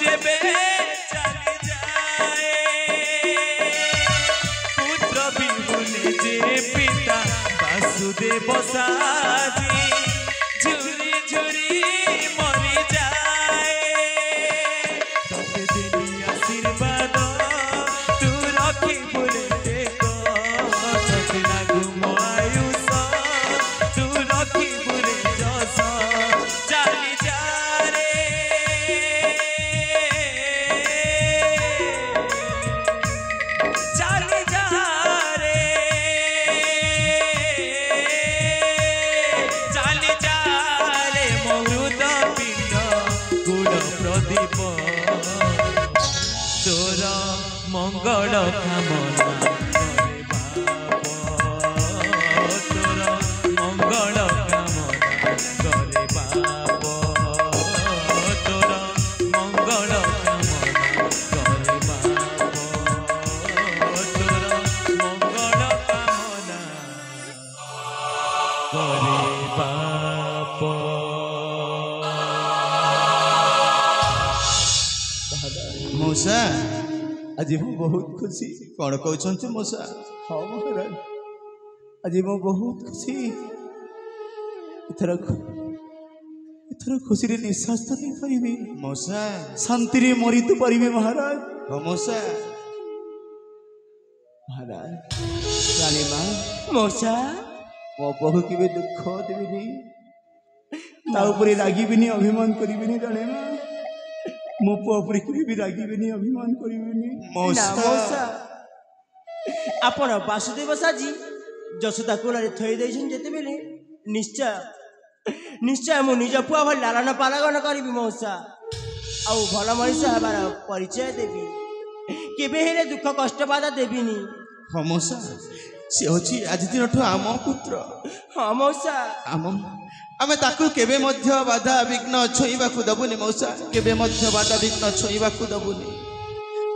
जेबे चली जाए पुत्र विहुने जे पिता वासुदेव साजी झुरी झुरी मरी जाए तते देनी आशीर्वाद तू रखी बोले देखो सजना घुम आयुष तू रखी बोले जस चली जा रे चली जा रे चली जा रे मरुद पिंड गुड़ प्रदीप तोर मंगल कामना करे बाप तोर मंगल कामना करे बाप तोर मंगल कामना करे बाप तोर मंगल कामना करे बाप मौसा आज मु बहुत खुशी कौन कहते मौसा हाँ महाराज आज मु बहुत खुशी एथर खुशी रे निश्वास तो नहीं पारिबी मौसा शांति रे मरी तो पारिबे महाराज हाँ मौसा महाराज रानी माँ मौसा मो बहु के दुख देविनी ता ऊपर रागिबिनी अभिमान करिबिनी रानी माँ मो पुआ भी रागिबिनी अभिमान करिबिनी मौसा आपण वासुदेव साजी जशोदा कोलारे थई देछन जेते बेले निश्चय निश्चय मु निज पुआ भल लालन पालन करिबी मौसा आउ भल मनीष हमार परिचय देबी केबे हेले दुख कष्ट बाधा देबिनी हाँ मौसा से होची आज दिन आम पुत्र हाँ मौसा आमे ताकू केबे मध्य बाधा विघ्न छोईबाकू दबुनी मौसा केबे मध्य बाधा विघ्न छोईबाकू दबुनी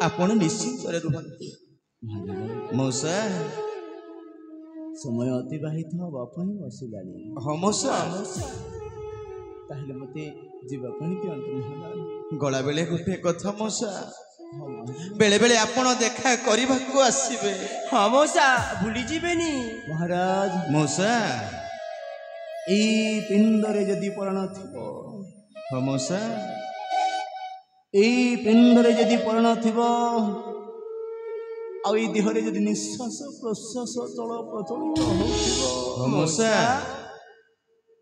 आपण निश्चिंत रे रुहंती मौसा समय अतिबाहित हवा पई बसिलानी हाँ मौसा ताहले मते जीवा पई दियंतु महाराज गला बेले गोटे कथा मौसा बेले बेले आपण देखा करिबाकू आसीबे हाँ मौसा भूली जीवेनी महाराज मौसा ई पिंडरे जदि परण थिबो हाँ मौसा ई पिंडरे जदि परण थिबो आ ई देहरे जदि निश्वास प्रश्वास चल प्रचलित होथिबो हाँ मौसा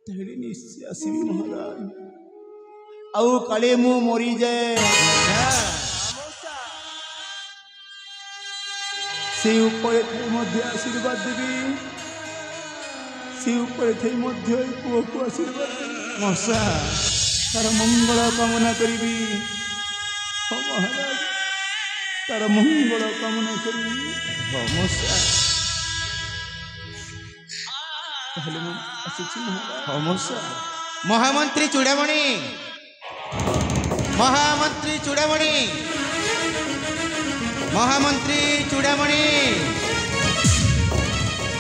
तेरी निश्चय आसीबी महाराज आउ काले मु मरी जाए से ऊपर मध्य आशीर्वाद देवी से ऊपर थे मध्य पुओ को आशीर्वाद मौसा तार मंगल कामना करी हाँ महाराज तार मंगल कामना करी हाँ मौसा पहले मैं महाराज हाँ मौसा महामंत्री चूड़ामणि महामंत्री चूड़ामणि महामंत्री चूड़ामणि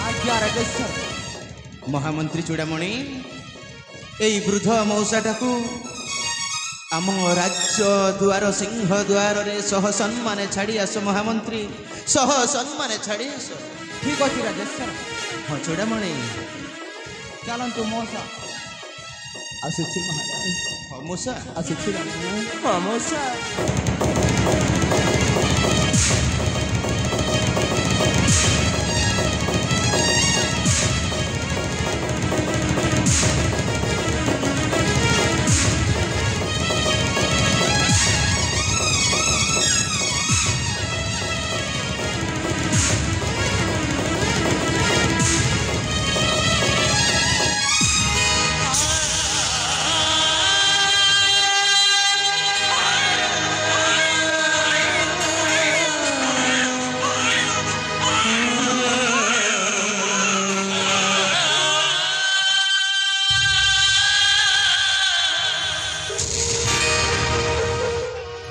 आज्ञा राजेश्वर महामंत्री चूड़ामणि एई वृद्ध मौसाटाकू आम राज्य द्वार सिंह द्वार रे सह सम्मान छाड़ी आस महामंत्री सह सम्मान छाड़ी आस ठीक अच्छे राजेश्वर हाँ चूड़ामणि चलतु मौसा आसी महाराज हाँ मौसा आसी हाँ मौसा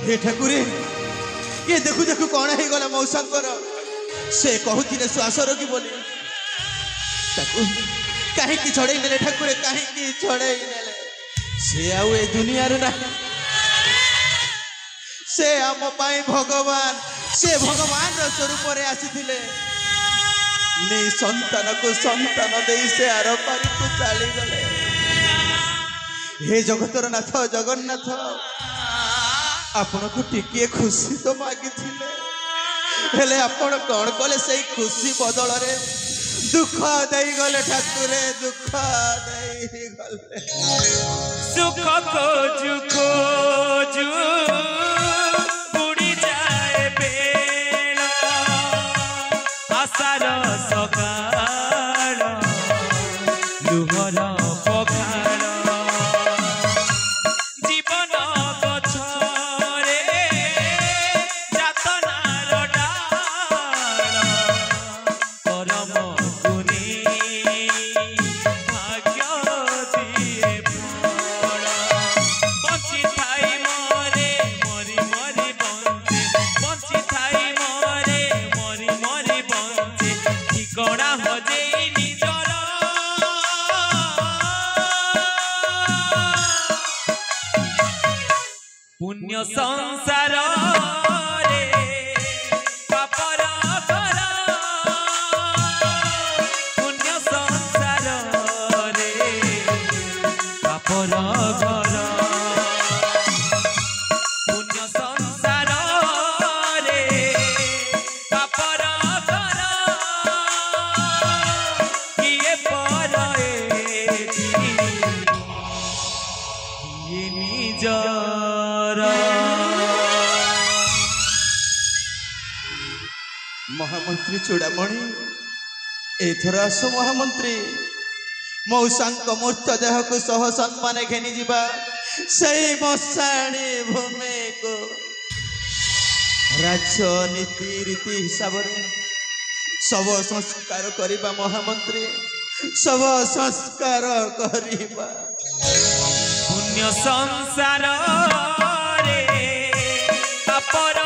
हे ठाकुरे ये देखु देखु कौन है गला मौसांकर से कहूथिले श्वास रोगी बोली ताकू काहे की छड़े नेले ठाकुरे काहे की छड़े नेले से आउ ए दुनिया रे ना से आम पाई भगवान से भगवान स्वरूप आसीथिले संतान को संतान दे से आर पारी को चली गले। हे जगतर नाथ जगन्नाथ आपण को टिके खुशी तो मागी हेले आपण कौन कले से खुशी बदल रे दुख दे गले ठाकुरे दुख दे गले। सुख खोजु खोजु बुड़ी जाए बेला आशार सकाळ लुहर पखाळ जीवन गछरे जातनार डाळ परम गुणी भाग्य दिए फल बंची थाई मरे मरी मरी बंचे बंची थाई मरे मरी मरी बंचे ठिकड़ा हजे निजर पुण्य संसार रे पापर घर पुण्य संसार रे पापर घर पुण्य संसार रे पापर घर किए पर किए निजर। महामंत्री चूड़ामणि एथर आस महामंत्री मौसांक मूर्त देह को सह सम्मान घेनी जीवा से मशाणी भूमि को राजनीति रीति हिसाब से सब संस्कार करिबा महामंत्री सब संस्कार करिबा। पुण्य संसार रे पापर